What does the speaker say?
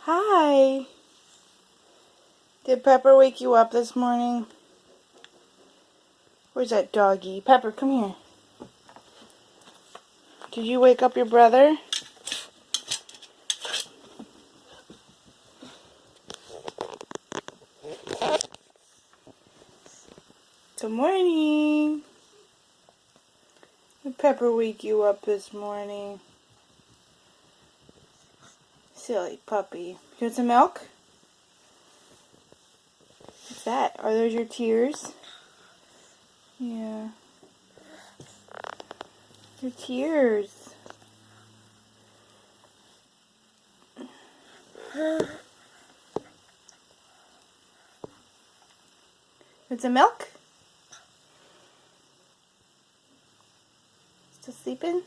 Hi. Did Pepper wake you up this morning? Where's that doggy? Pepper, come here. Did you wake up your brother? Good morning. Did Pepper wake you up this morning? Silly puppy. You want some milk? What's that? Are those your tears? Yeah. Your tears. Want some milk? Still sleeping?